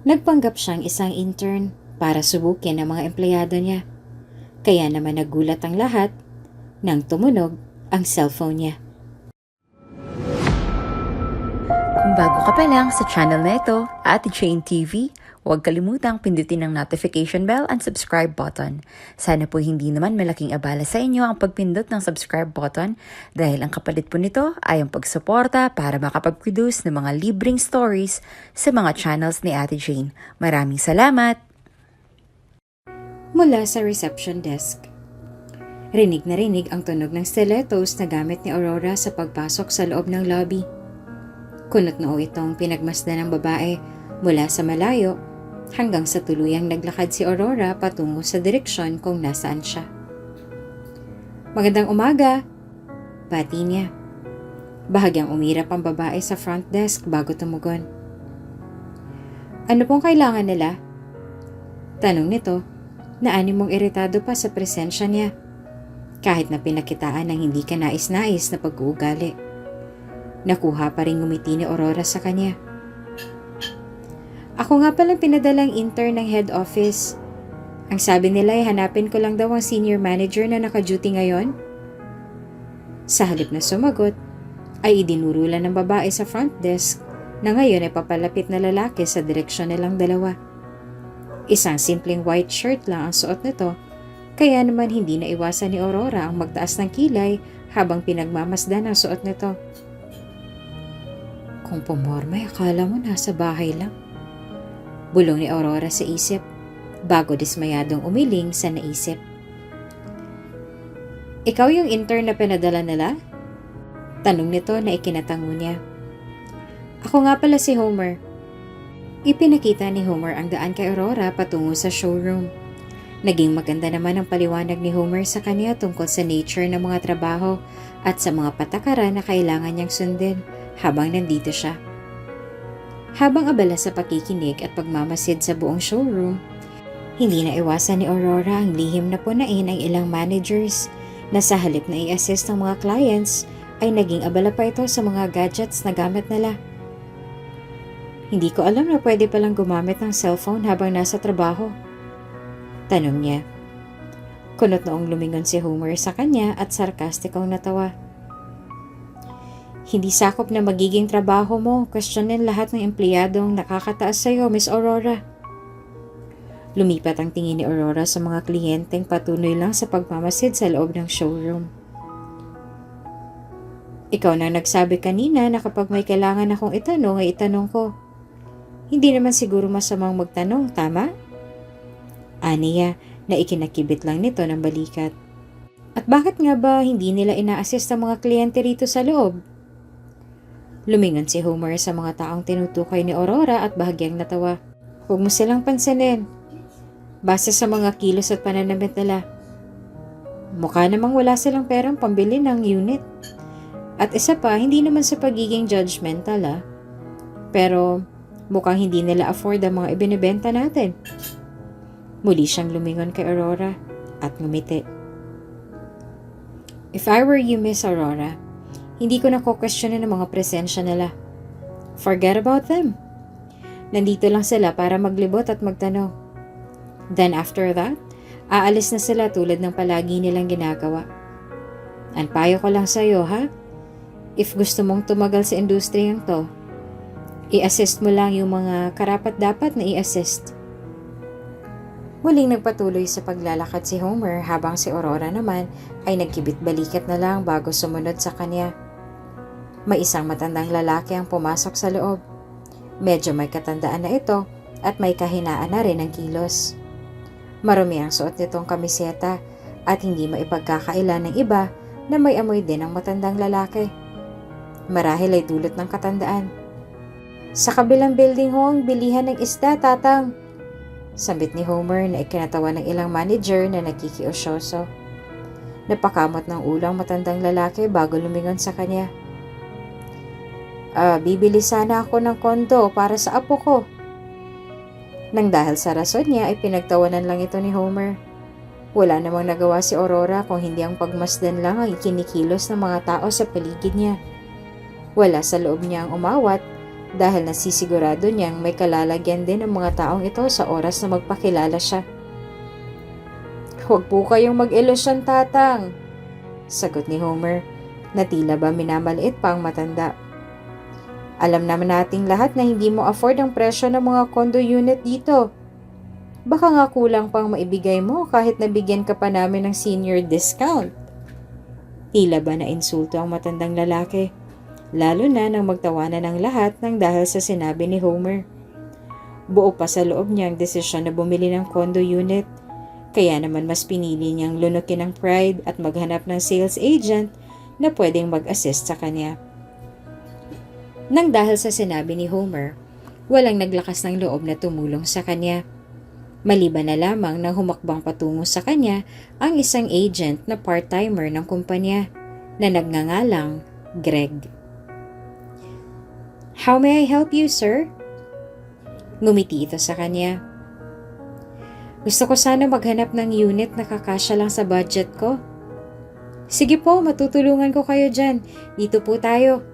Nagpanggap siyang isang intern para subukin ang mga empleyado niya. Kaya naman nagulat ang lahat nang tumunog ang cellphone niya. Kung bago ka pa lang sa channel na ito, Ate Jane TV, huwag kalimutang pindutin ang notification bell and subscribe button. Sana po hindi naman malaking abala sa inyo ang pagpindot ng subscribe button dahil ang kapalit po nito ay ang pagsuporta para makapag-produce ng mga libreng stories sa mga channels ni Ate Jane. Maraming salamat! Mula sa reception desk. Rinig na rinig ang tunog ng stilettos na gamit ni Aurora sa pagpasok sa loob ng lobby. Kunot noo itong pinagmasdan ng babae mula sa malayo hanggang sa tuluyang naglakad si Aurora patungo sa direksyon kung nasaan siya. Magandang umaga, bati niya. Bahagyang umirap ang babae sa front desk bago tumugon. Ano pong kailangan nila? Tanong nito na animong iritado pa sa presensya niya kahit na pinakitaan ng hindi ka nais-nais na pag-uugali. Nakuha pa rin ngumiti ni Aurora sa kanya. Ako nga palang pinadalang intern ng head office. Ang sabi nila ay hanapin ko lang daw ang senior manager na naka-duty ngayon. Sa halip na sumagot, ay idinurulan ng babae sa front desk na ngayon ay papalapit na lalaki sa direksyon nilang dalawa. Isang simpleng white shirt lang ang suot nito, kaya naman hindi na iwasan ni Aurora ang magtaas ng kilay habang pinagmamasdan ang suot nito. Kung pumorma, akala mo nasa bahay lang. Bulong ni Aurora sa isip, bago dismayadong umiling sa naisip. Ikaw yung intern na pinadala nila? Tanong nito na ikinatango niya. Ako nga pala si Homer. Ipinakita ni Homer ang daan kay Aurora patungo sa showroom. Naging maganda naman ang paliwanag ni Homer sa kanya tungkol sa nature ng mga trabaho at sa mga patakaran na kailangan niyang sundin habang nandito siya. Habang abala sa pakikinig at pagmamasid sa buong showroom, hindi na iwasan ni Aurora ang lihim na punain ang ilang managers na sa halip na i-assist ng mga clients ay naging abala pa ito sa mga gadgets na gamit nila. Hindi ko alam na pwede palang gumamit ng cellphone habang nasa trabaho. Tanong niya. Kunot noong lumingon si Homer sa kanya at sarkastikong natawa. Hindi sakop na magiging trabaho mo, questionin lahat ng empleyadong nakakataas sa iyo, Miss Aurora. Lumipat ang tingin ni Aurora sa mga kliyenteng patuloy lang sa pagmamasid sa loob ng showroom. Ikaw na nagsabi kanina na kapag may kailangan akong itanong ay itanong ko. Hindi naman siguro masamang magtanong, tama? Aniya na ikinakibit lang nito ng balikat. At bakit nga ba hindi nila ina-assist ang mga kliyente rito sa loob? Lumingon si Homer sa mga taong tinutukoy ni Aurora at bahagyang natawa. Huwag mo silang pansinin. Base sa mga kilos at pananamit nila. Mukha namang wala silang perang pambili ng unit. At isa pa, hindi naman sa pagiging judgmental pero mukhang hindi nila afford ang mga ibinibenta natin. Muli siyang lumingon kay Aurora at ngumiti. If I were you, Miss Aurora, hindi ko na ko-questionin ang mga presensya nila. Forget about them. Nandito lang sila para maglibot at magtanong. Then after that, aalis na sila tulad ng palagi nilang ginagawa. Ang payo ko lang sa'yo, ha? If gusto mong tumagal sa industriyang to, i-assist mo lang yung mga karapat-dapat na i-assist. Muling nagpatuloy sa paglalakad si Homer habang si Aurora naman ay nagkibit-balikat na lang bago sumunod sa kanya. May isang matandang lalaki ang pumasok sa loob. Medyo may katandaan na ito at may kahinaan na rin ang kilos. Marumi ang suot nitong kamiseta at hindi maipagkakaila ng iba na may amoy din ang matandang lalaki. Marahil ay dulot ng katandaan. Sa kabilang building ho ang bilihan ng isda, tatang. Sambit ni Homer na ikinatawa ng ilang manager na nakikiosyoso. Napakamot ng ulang matandang lalaki bago lumingon sa kanya. Bibili sana ako ng kondo para sa apo ko. Nang dahil sa rason niya ay pinagtawanan lang ito ni Homer. Wala namang nagawa si Aurora kung hindi ang pagmasdan lang ang ikinikilos ng mga tao sa paligid niya. Wala sa loob niya ang umawat dahil nasisigurado niyang may kalalagyan din ang mga taong ito sa oras na magpakilala siya. "Huwag po kayong mag-ilusyon, Tatang," sagot ni Homer, na tila ba minamaliit pa ang matanda. "Alam naman nating lahat na hindi mo afford ang presyo ng mga condo unit dito. Baka nga kulang pang maibigay mo kahit nabigyan ka pa namin ng senior discount." Tila ba na insulto ang matandang lalaki, lalo na nang magtawanan ng lahat ng dahil sa sinabi ni Homer. Buo pa sa loob niya ang desisyon na bumili ng condo unit, kaya naman mas pinili niyang lunukin ang pride at maghanap ng sales agent na pwedeng mag-assist sa kanya. Nang dahil sa sinabi ni Homer, walang naglakas ng loob na tumulong sa kanya. Maliban na lamang nang humakbang patungo sa kanya ang isang agent na part-timer ng kumpanya na nagngangalang Greg. "How may I help you, sir?" Ngumiti ito sa kanya. "Gusto ko sana maghanap ng unit na kakasya lang sa budget ko." "Sige po, matutulungan ko kayo dyan. Dito po tayo."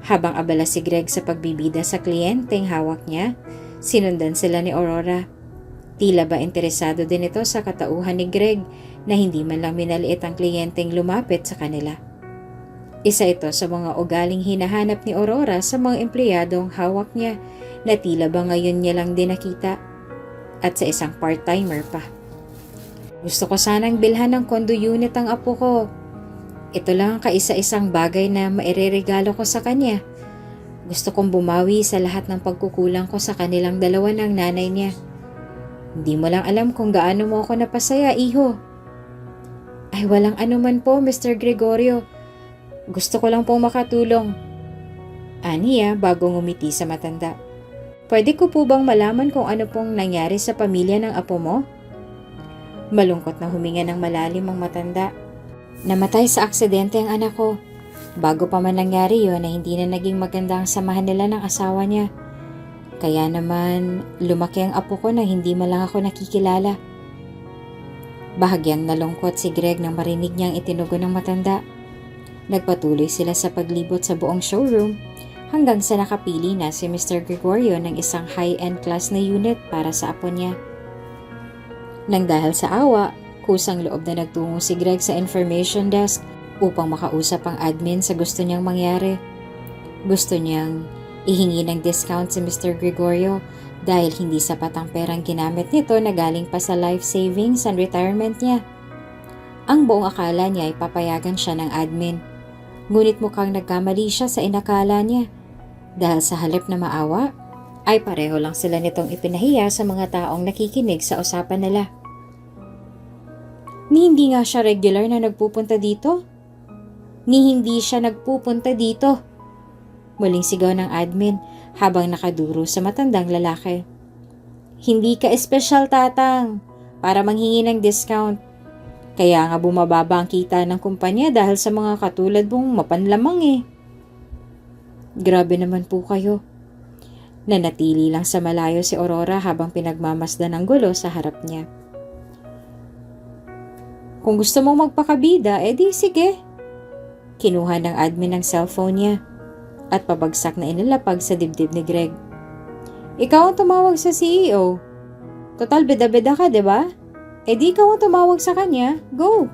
Habang abala si Greg sa pagbibida sa kliyenteng hawak niya, sinundan sila ni Aurora. Tila ba interesado din ito sa katauhan ni Greg na hindi man lang minaliit ang kliyenteng lumapit sa kanila. Isa ito sa mga ugaling hinahanap ni Aurora sa mga empleyadong hawak niya na tila ba ngayon niya lang din nakita, at sa isang part-timer pa. "Gusto ko sanang bilhan ng condo unit ang apo ko. Ito lang ang kaisa-isang bagay na maireregalo ko sa kanya. Gusto kong bumawi sa lahat ng pagkukulang ko sa kanilang dalawa ng nanay niya. Hindi mo lang alam kung gaano mo ako napasaya, iho." "Ay, walang anuman po, Mr. Gregorio. Gusto ko lang pong makatulong," aniya bago ngumiti sa matanda. "Pwede ko po bang malaman kung ano pong nangyari sa pamilya ng apo mo?" Malungkot na huminga ng malalim ang matanda. "Namatay sa aksidente ang anak ko. Bago pa man nangyari yon na hindi na naging maganda ang samahan nila ng asawa niya. Kaya naman lumaki ang apo ko na hindi man lang ako nakikilala." Bahagyang nalungkot si Greg nang marinig niyang itinugon ng matanda. Nagpatuloy sila sa paglibot sa buong showroom hanggang sa nakapili na si Mr. Gregorio ng isang high-end class na unit para sa apo niya. Nang dahil sa awa, kusang loob na nagtungo si Greg sa information desk upang makausap ang admin sa gusto niyang mangyari. Gusto niyang ihingi ng discount si Mr. Gregorio dahil hindi sapat ang perang ginamit nito na galing pa sa life savings and retirement niya. Ang buong akala niya ay papayagan siya ng admin. Ngunit mukhang nagkamali siya sa inakala niya dahil sa halip na maawa, ay pareho lang sila nitong ipinahiya sa mga taong nakikinig sa usapan nila. Ni hindi nga siya regular na nagpupunta dito? Ni hindi siya nagpupunta dito? Muling sigaw ng admin habang nakaduro sa matandang lalaki. "Hindi ka espesyal, Tatang, para manghingi ng discount. Kaya nga bumababa ang kita ng kumpanya dahil sa mga katulad mong mapanlamang eh." "Grabe naman po kayo." Nanatili lang sa malayo si Aurora habang pinagmamasdan ng gulo sa harap niya. "Kung gusto mong magpakabida, edi sige." Kinuha ng admin ang cellphone niya at pabagsak na inilapag sa dibdib ni Greg. "Ikaw ang tumawag sa CEO. Total beda-beda ka, di ba? Eh di ikaw ang tumawag sa kanya. Go!"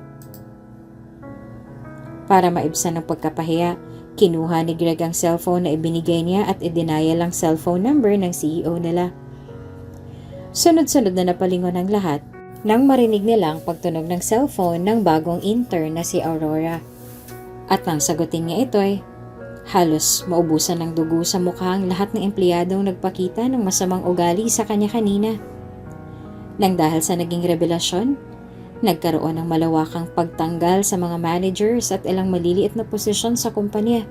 Para maibsan ang pagkapahiya, kinuha ni Greg ang cellphone na ibinigay niya at idinayal ang cellphone number ng CEO nila. Sunod-sunod na napalingon ang lahat nang marinig nila ang pagtunog ng cellphone ng bagong intern na si Aurora. At nang sagutin niya ito ay halos maubusan ng dugo sa mukha ang lahat ng empleyadong nagpakita ng masamang ugali sa kanya kanina. Nang dahil sa naging revelasyon, nagkaroon ng malawakang pagtanggal sa mga managers at ilang maliliit na posisyon sa kumpanya.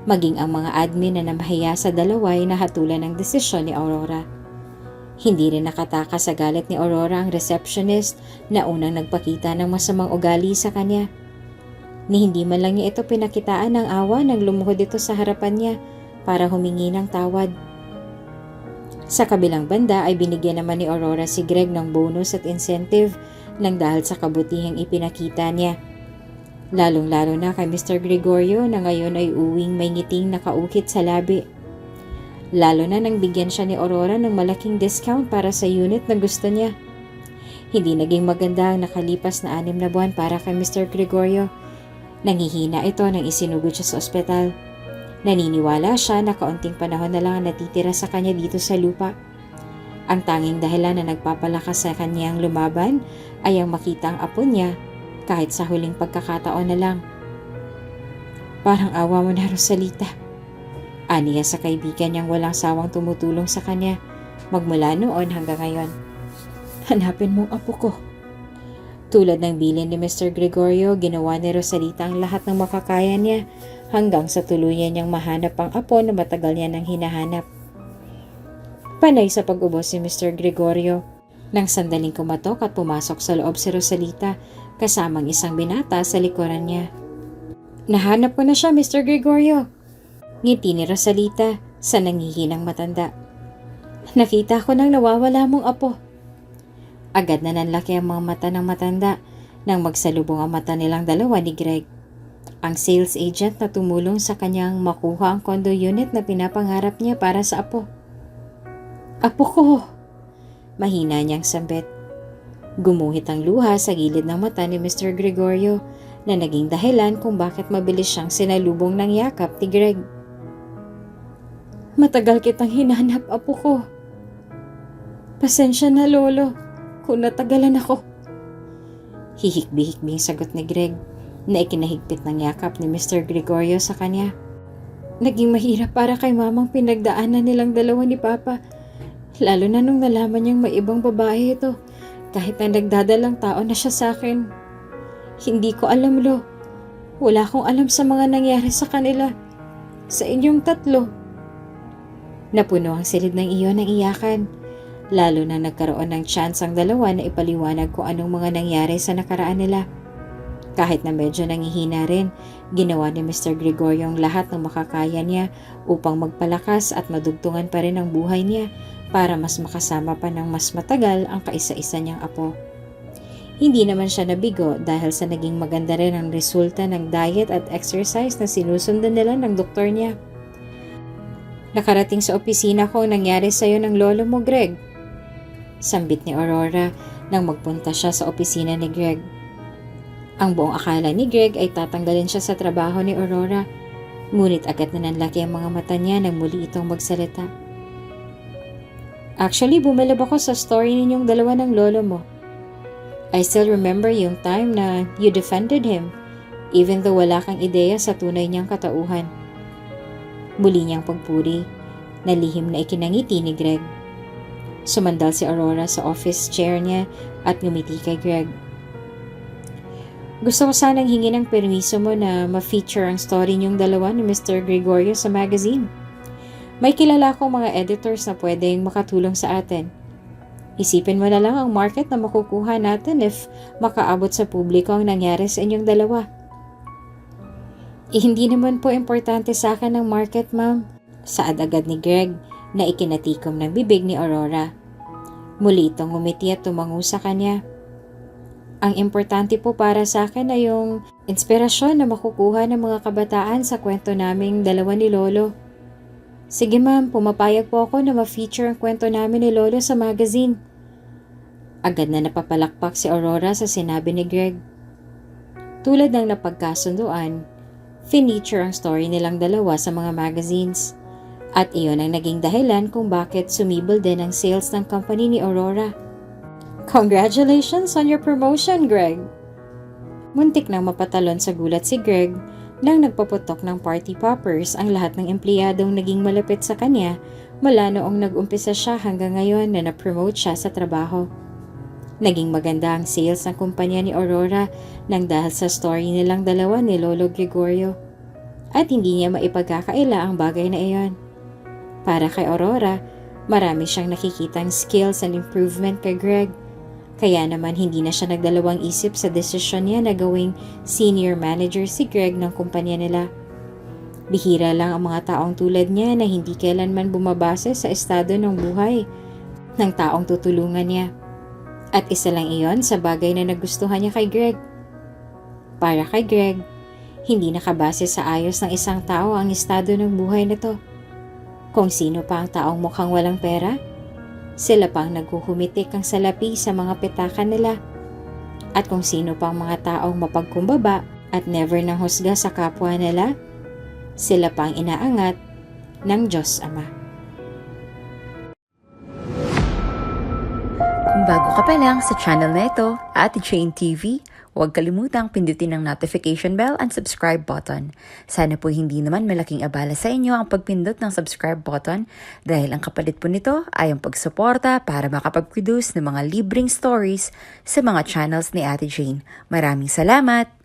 Maging ang mga admin na namahiya sa dalawa ay nahatulan ng desisyon ni Aurora. Hindi rin nakataka sa galit ni Aurora ang receptionist na unang nagpakita ng masamang ugali sa kanya. Ni hindi man lang niya ito pinakitaan ng awa nang lumuhod ito sa harapan niya para humingi ng tawad. Sa kabilang banda ay binigyan naman ni Aurora si Greg ng bonus at incentive nang dahil sa kabutihang ipinakita niya. Lalong-lalo na kay Mr. Gregorio na ngayon ay uwing may ngiting nakaukit sa labi. lalo na nang bigyan siya ni Aurora ng malaking discount para sa unit na gusto niya. Hindi naging maganda ang nakalipas na 6 na buwan para kay Mr. Gregorio. Nanghihina ito nang isinugod siya sa ospital. Naniniwala siya na kaunting panahon na lang ang natitira sa kanya dito sa lupa. Ang tanging dahilan na nagpapalakas sa kanyang lumaban ay ang makita ang apo niya kahit sa huling pagkakataon na lang. Parang awa mo na, Rosalita. Aniya sa kaibigan niyang walang sawang tumutulong sa kanya magmula noon hanggang ngayon. Hanapin mo ang apo ko. Tulad ng bilin ni Mr. Gregorio, ginawa ni Rosalita ang lahat ng makakaya niya hanggang sa tuluyan niyang mahanap ang apo na matagal niya nang hinahanap. Panay sa pag-ubos si Mr. Gregorio. Nang sandaling kumatok at pumasok sa loob si Rosalita kasamang isang binata sa likuran niya. Nahanap ko na siya, Mr. Gregorio. Ngiti ni Rosalita sa nangihinang matanda. Nakita ko nang nawawala mong apo. Agad na nanlaki ang mga mata ng matanda nang magsalubong ang mata nilang dalawa ni Greg. Ang sales agent na tumulong sa kanyang makuha ang condo unit na pinapangarap niya para sa apo. Apo ko! Mahina niyang sambit. Gumuhit ang luha sa gilid ng mata ni Mr. Gregorio na naging dahilan kung bakit mabilis siyang sinalubong ng yakap ni Greg. Matagal kitang hinanap, apo ko. Pasensya na, Lolo, kung natagalan ako. Hihikbi-hikbing sagot ni Greg na ikinahigpit ng yakap ni Mr. Gregorio sa kanya. Naging mahirap para kay mamang pinagdaanan nilang dalawa ni Papa, lalo na nung nalaman niyang may ibang babae ito kahit na nagdadalang tao na siya sa akin. Hindi ko alam, Lo. Wala akong alam sa mga nangyari sa kanila, sa inyong tatlo. Napuno ang silid ng iyon ng iyakan, lalo na nagkaroon ng chance ang dalawa na ipaliwanag kung anong mga nangyari sa nakaraan nila. Kahit na medyo nangihina rin, ginawa ni Mr. Gregorio ang lahat ng makakaya niya upang magpalakas at madugtungan pa rin ang buhay niya para mas makasama pa ng mas matagal ang kaisa-isa niyang apo. Hindi naman siya nabigo dahil sa naging maganda rin ang resulta ng diet at exercise na sinusundan nila ng doktor niya. Nakarating sa opisina ko ang nangyari sa'yo ng lolo mo, Greg. Sambit ni Aurora nang magpunta siya sa opisina ni Greg. Ang buong akala ni Greg ay tatanggalin siya sa trabaho ni Aurora, ngunit agad na nanlaki ang mga mata niya nang muli itong magsalita. Actually, bumilib ako sa story ninyong dalawa ng lolo mo. I still remember yung time na you defended him, even though wala kang ideya sa tunay niyang katauhan. Muli niyang pagpuri, na lihim na ikinangiti ni Greg. Sumandal si Aurora sa office chair niya at ngumiti kay Greg. Gusto ko sanang hingi ng permiso mo na ma-feature ang story niyong dalawa ni Mr. Gregorio sa magazine. May kilala akong mga editors na pwedeng makatulong sa atin. Isipin mo na lang ang market na makukuha natin if makaabot sa publiko ang nangyari sa inyong dalawa. Hindi naman po importante sa akin ang market, ma'am. Saad agad ni Greg na ikinatikom ng bibig ni Aurora. Muli itong ngumiti at tumango sa kanya. Ang importante po para sa akin ay yung inspirasyon na makukuha ng mga kabataan sa kwento naming dalawa ni Lolo. Sige ma'am, pumapayag po ako na ma-feature ang kwento namin ni Lolo sa magazine. Agad na napapalakpak si Aurora sa sinabi ni Greg. Tulad ng napagkasunduan, feature ang story nilang dalawa sa mga magazines. At iyon ang naging dahilan kung bakit sumibol din ang sales ng company ni Aurora. Congratulations on your promotion, Greg! Muntik nang mapatalon sa gulat si Greg nang nagpaputok ng party poppers ang lahat ng empleyadong naging malapit sa kanya mula noong nag-umpisa siya hanggang ngayon na na-promote siya sa trabaho. Naging maganda ang sales ng kumpanya ni Aurora nang dahil sa story nilang dalawa ni Lolo Gregorio. At hindi niya maipagkakaila ang bagay na iyon. Para kay Aurora, marami siyang nakikitang skills and improvement kay Greg. Kaya naman hindi na siya nagdalawang isip sa desisyon niya na gawing senior manager si Greg ng kumpanya nila. Bihira lang ang mga taong tulad niya na hindi kailanman bumabase sa estado ng buhay ng taong tutulungan niya. At isa lang iyon sa bagay na nagustuhan niya kay Greg. Para kay Greg, hindi nakabase sa ayos ng isang tao ang estado ng buhay na to, Kung sino pa ang taong mukhang walang pera, sila pa ang naghuhumitik ang salapi sa mga petaka nila. At kung sino pa ang mga taong mapagkumbaba at never nang husga sa kapwa nila, sila pa ang inaangat ng Diyos Ama. Kung bago ka pa lang sa channel na ito, Ate Jane TV, huwag kalimutang pindutin ang notification bell and subscribe button. Sana po hindi naman malaking abala sa inyo ang pagpindot ng subscribe button dahil ang kapalit po nito ay ang pagsuporta para makapag-produce ng mga libreng stories sa mga channels ni Ate Jane. Maraming salamat!